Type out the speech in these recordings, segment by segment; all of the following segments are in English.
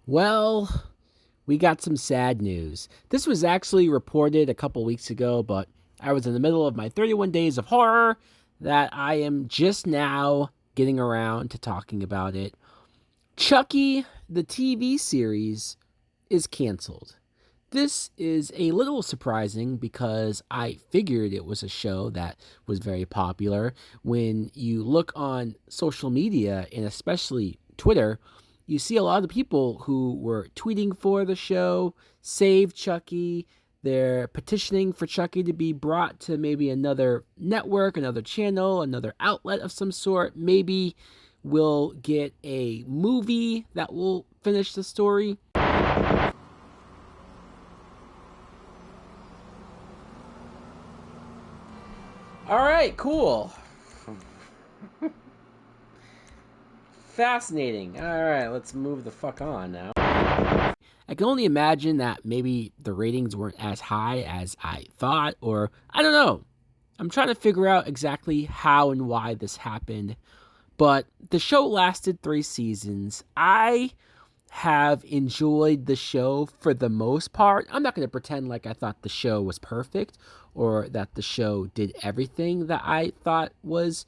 Well, we got some sad news. This was actually reported a couple weeks ago, but I was in the middle of my 31 days of horror that I am just now getting around to talking about it. Chucky, the TV series, is canceled. This is a little surprising because I figured it was a show that was very popular. When you look on social media, and especially Twitter, you see a lot of people who were tweeting for the show, save Chucky. They're petitioning for Chucky to be brought to maybe another network, another channel, another outlet of some sort. Maybe we'll get a movie that will finish the story. All right, cool. Fascinating. All right, let's move the fuck on now. I can only imagine that maybe the ratings weren't as high as I thought, or I don't know. I'm trying to figure out exactly how and why this happened. But the show lasted 3 seasons. I have enjoyed the show for the most part. I'm not going to pretend like I thought the show was perfect or that the show did everything that I thought was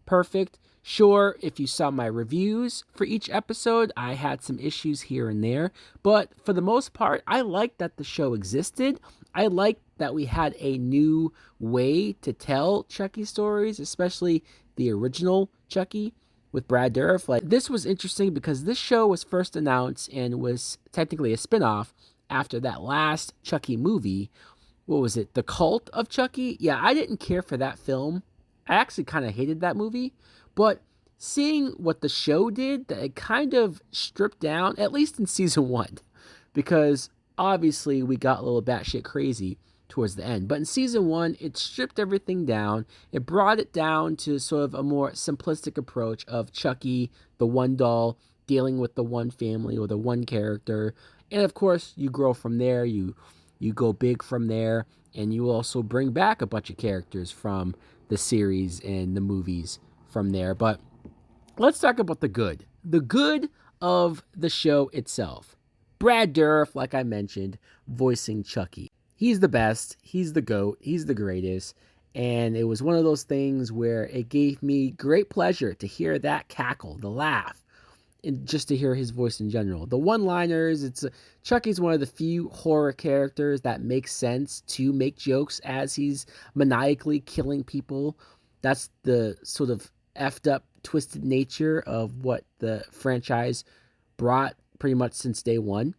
perfect. Sure, if you saw my reviews for each episode, I had some issues here and there, but for the most part, I liked that the show existed. I liked that we had a new way to tell Chucky stories, especially the original Chucky with Brad Dourif. Like, this was interesting because this show was first announced and was technically a spinoff after that last Chucky movie. What was it? The Cult of Chucky? Yeah, I didn't care for that film. I actually kind of hated that movie, but seeing what the show did, that it kind of stripped down, at least in season 1, because obviously we got a little batshit crazy towards the end. But in season 1, it stripped everything down. It brought it down to sort of a more simplistic approach of Chucky, the one doll, dealing with the one family or the one character. And of course, you grow from there. You go big from there. And you also bring back a bunch of characters from the series and the movies from there. But let's talk about the good. The good of the show itself. Brad Dourif, like I mentioned, voicing Chucky. He's the best. He's the GOAT. He's the greatest. And it was one of those things where it gave me great pleasure to hear that cackle, the laugh, and just to hear his voice in general. The one-liners, Chucky's one of the few horror characters that makes sense to make jokes as he's maniacally killing people. That's the sort of effed up, twisted nature of what the franchise brought pretty much since day one.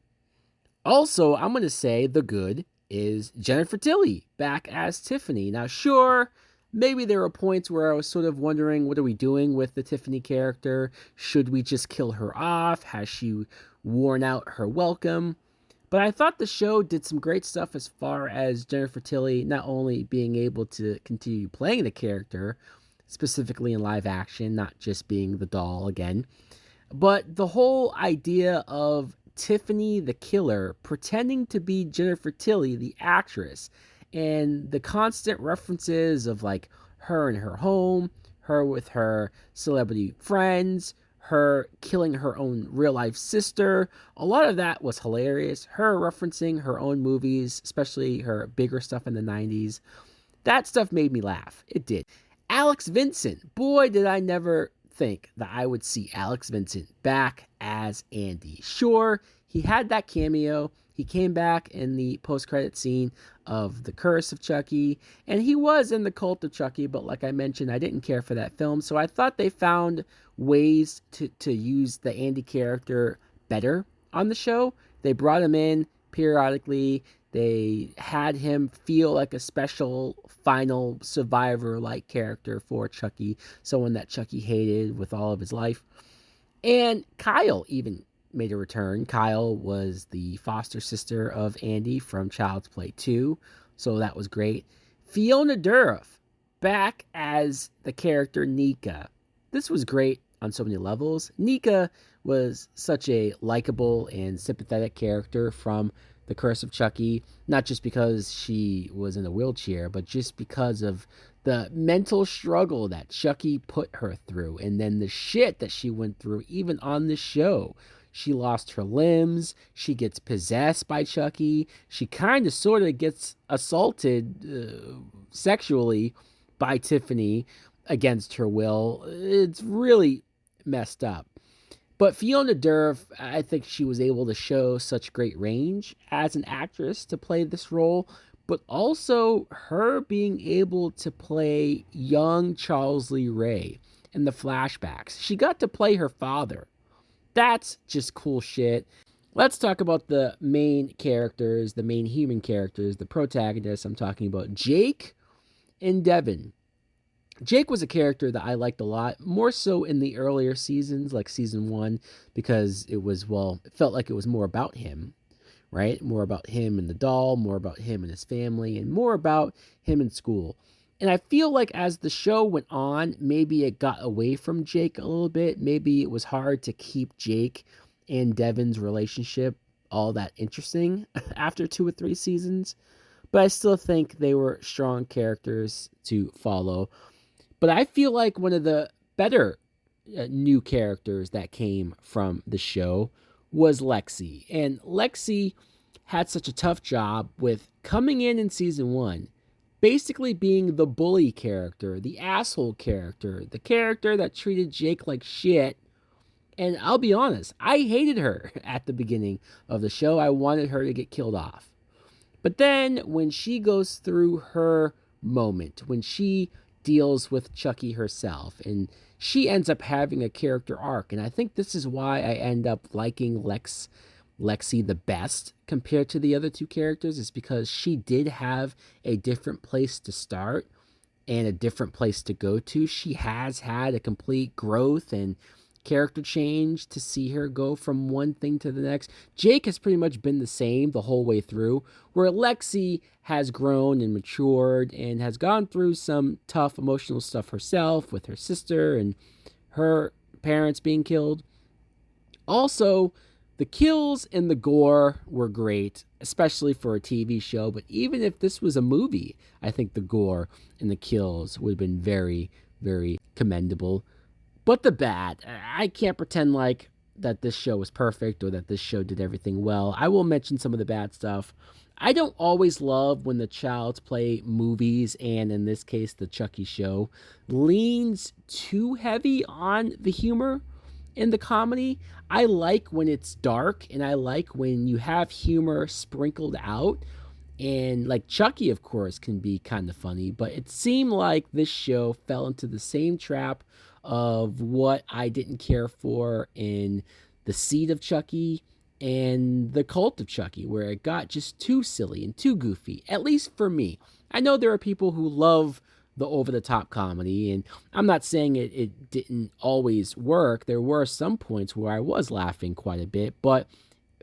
Also, I'm going to say the good is Jennifer Tilly back as Tiffany. Now, sure, maybe there were points where I was sort of wondering, what are we doing with the Tiffany character? Should we just kill her off? Has she worn out her welcome? But I thought the show did some great stuff as far as Jennifer Tilly not only being able to continue playing the character, specifically in live action, not just being the doll again, but the whole idea of Tiffany the killer pretending to be Jennifer Tilly, the actress, and the constant references of like her in her home, her with her celebrity friends, her killing her own real life sister. A lot of that was hilarious. Her referencing her own movies, especially her bigger stuff in the 90s. That stuff made me laugh. It did. Alex Vincent. Boy, did I never think that I would see Alex Vincent back as Andy. Sure, he had that cameo. He came back in the post-credit scene of The Curse of Chucky, and he was in The Cult of Chucky, but like I mentioned, I didn't care for that film, so I thought they found ways to use the Andy character better on the show. They brought him in periodically. They had him feel like a special final survivor-like character for Chucky, someone that Chucky hated with all of his life. And Kyle even made a return. Kyle was the foster sister of Andy from Child's Play 2, so that was great. Fiona Dourif, back as the character Nika. This was great on so many levels. Nika was such a likable and sympathetic character from The Curse of Chucky, not just because she was in a wheelchair, but just because of the mental struggle that Chucky put her through, and then the shit that she went through even on the show. She lost her limbs. She gets possessed by Chucky. She kind of sort of gets assaulted sexually by Tiffany against her will. It's really messed up. But Fiona Durf, I think she was able to show such great range as an actress to play this role, but also her being able to play young Charles Lee Ray in the flashbacks. She got to play her father. That's just cool shit. Let's talk about the main characters, the main human characters, the protagonists. I'm talking about Jake and Devin. Jake was a character that I liked a lot, more so in the earlier seasons, like season 1, because it felt like it was more about him, right? More about him and the doll, more about him and his family, and more about him in school. And I feel like as the show went on, maybe it got away from Jake a little bit. Maybe it was hard to keep Jake and Devin's relationship all that interesting after 2 or 3 seasons. But I still think they were strong characters to follow. But I feel like one of the better new characters that came from the show was Lexi. And Lexi had such a tough job with coming in season 1, basically being the bully character, the asshole character, the character that treated Jake like shit. And I'll be honest, I hated her at the beginning of the show. I wanted her to get killed off. But then when she goes through her moment, when she deals with Chucky herself, and she ends up having a character arc, and I think this is why I end up liking Lexi the best compared to the other 2 characters, is because she did have a different place to start and a different place to go to. She has had a complete growth and character change to see her go from one thing to the next. Jake has pretty much been the same the whole way through, where Lexi has grown and matured and has gone through some tough emotional stuff herself with her sister and her parents being killed. Also, the kills and the gore were great, especially for a TV show, but even if this was a movie, I think the gore and the kills would have been very, very commendable. But the bad, I can't pretend like that this show was perfect or that this show did everything well. I will mention some of the bad stuff. I don't always love when the Child's Play movies, and in this case, the Chucky show, leans too heavy on the humor in the comedy. I like when it's dark, and I like when you have humor sprinkled out. And like Chucky, of course, can be kind of funny, but it seemed like this show fell into the same trap of what I didn't care for in The Seed of Chucky and The Cult of Chucky, where it got just too silly and too goofy, at least for me. I know there are people who love the over-the-top comedy, and I'm not saying it didn't always work. There were some points where I was laughing quite a bit, but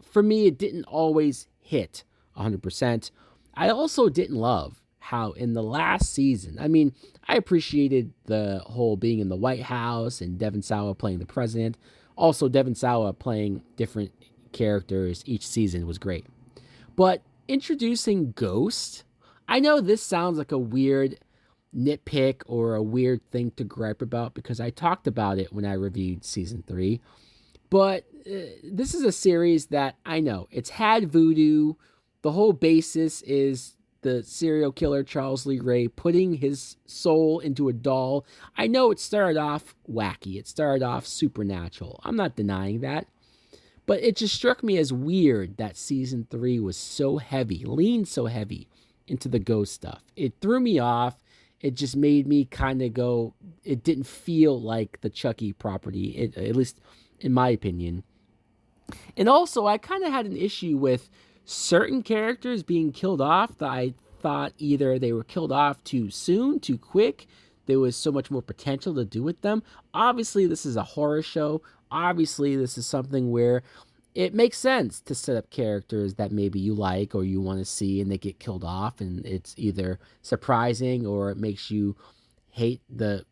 for me, it didn't always hit 100%. I also didn't love how in the last season, I mean, I appreciated the whole being in the White House and Devon Sawa playing the president. Also, Devon Sawa playing different characters each season was great. But introducing Ghost, I know this sounds like a weird nitpick or a weird thing to gripe about because I talked about it when I reviewed season 3. But this is a series that I know it's had voodoo. The whole basis is the serial killer Charles Lee Ray putting his soul into a doll. I know it started off wacky. It started off supernatural. I'm not denying that. But it just struck me as weird that season 3 was so heavy, leaned so heavy into the ghost stuff. It threw me off. It just made me kind of go, it didn't feel like the Chucky property, at least in my opinion. And also, I kind of had an issue with certain characters being killed off that I thought either they were killed off too soon, too quick. There was so much more potential to do with them. Obviously, this is a horror show. Obviously, this is something where it makes sense to set up characters that maybe you like or you want to see and they get killed off, and it's either surprising or it makes you hate the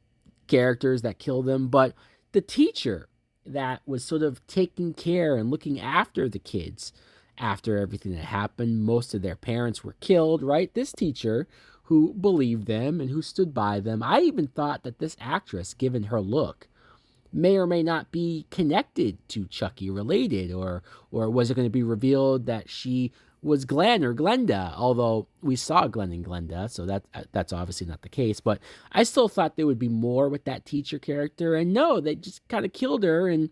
characters that kill them. But the teacher that was sort of taking care and looking after the kids after everything that happened, most of their parents were killed, right? This teacher who believed them and who stood by them. I even thought that this actress, given her look, may or may not be connected to Chucky, related, or was it going to be revealed that she was Glenn or Glenda? Although we saw Glenn and Glenda, so that's obviously not the case. But I still thought there would be more with that teacher character, and no, they just kind of killed her in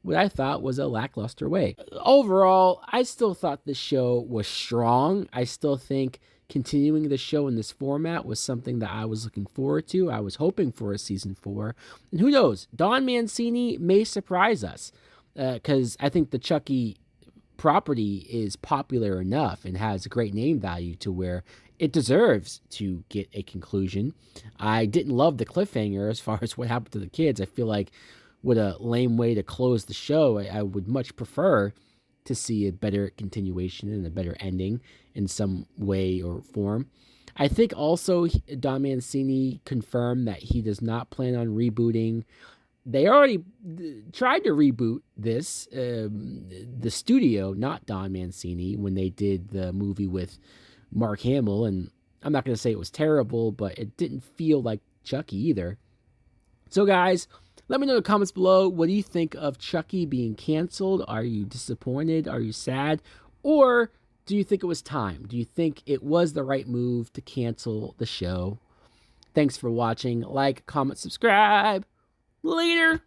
what I thought was a lackluster way. Overall, I still thought the show was strong. I still think continuing the show in this format was something that I was looking forward to. I was hoping for a season 4. And who knows, Don Mancini may surprise us, because I think the Chucky property is popular enough and has a great name value to where it deserves to get a conclusion. I didn't love the cliffhanger as far as what happened to the kids. I feel like what a lame way to close the show. I would much prefer to see a better continuation and a better ending in some way or form. I think also Don Mancini confirmed that he does not plan on rebooting. They already tried to reboot this, the studio, not Don Mancini, when they did the movie with Mark Hamill. And I'm not going to say it was terrible, but it didn't feel like Chucky either. So guys, let me know in the comments below, what do you think of Chucky being canceled? Are you disappointed? Are you sad? Or do you think it was time? Do you think it was the right move to cancel the show? Thanks for watching. Like, comment, subscribe. Later.